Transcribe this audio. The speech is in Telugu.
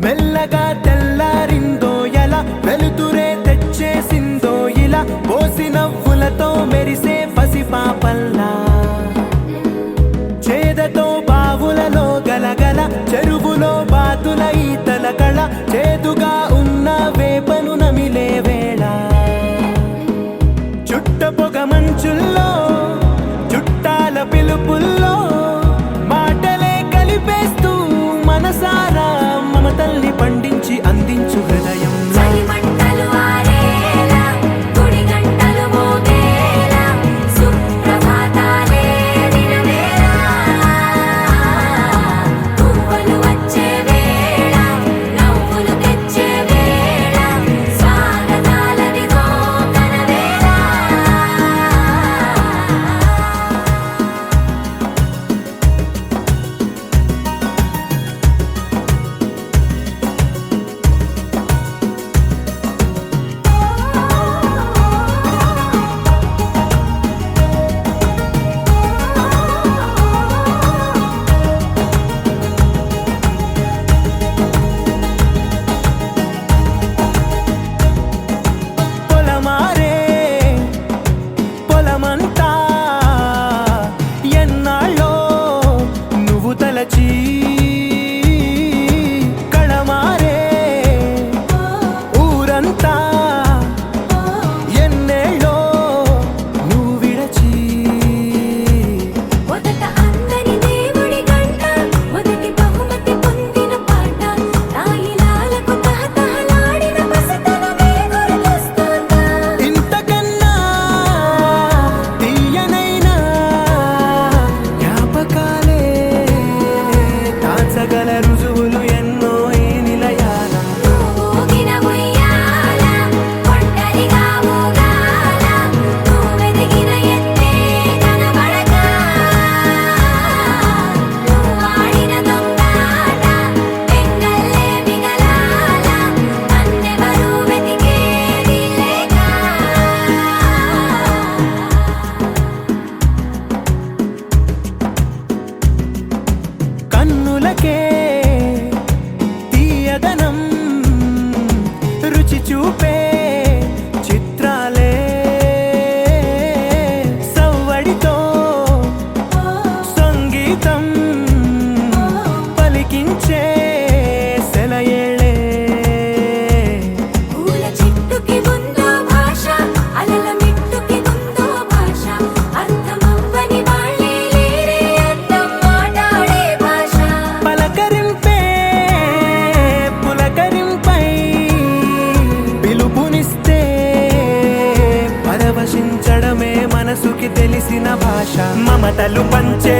మెల్లగా తెల్లారిందో ఎలా వెలుతురే తెచ్చేసిందో ఇలా పోసి నవ్వులతో మెరిసే పసిపాపల్లా చేదతో బావులలో గలగల చెరువులో బాతుల ఈతల కళ చేదుగా ఉన్న వేపను నమిలే వేళ చుట్ట పొగ మంచుల్లో చుట్టాల పిలుపుల్లో మాటలే కలిపేస్తూ మనసారా మమతల్ని పండించి అందించు హృదయం కళమారే ఊరంతా ఎన్నేళ్ళో నువ్వు విడచి మొదట అందరి దేవుడి గంట మొదటి బహుమతి పొందిన పాట తాయిలాలకు తహతహలాడిన పసితనమే గుర్తొస్తుందా ఇంతకన్నా తీయనైనా జ్ఞాపకాలే తాచగల రుజువులు ఎన్నో ఈ నిలయాల ఊగిన ఉయ్యాల ఒంటరిగా ఊగాల నువ్వెదిగిన ఎత్తే కనబడక నువ్వాడిన దొంగాట పెంగల్లే మిగలాల నన్నెవరూ వెతికేది లేక కన్నులకే తీయదనం రుచి చూపే చిత్రాలే సవ్వడితో సంగీతం పలికించే సెలయేళే పూల చెట్టుకి ఉందో భాష అలల మిట్టుకి ఉందో భాష అర్థమవ్వని వాళ్ళే లేరే అర్థం మాట్లాడే భాష పలకరింపే పులకరింపై పిలుపునిస్తే పరవశించడమే మనసుకి తెలిసిన భాష మమతలు పంచే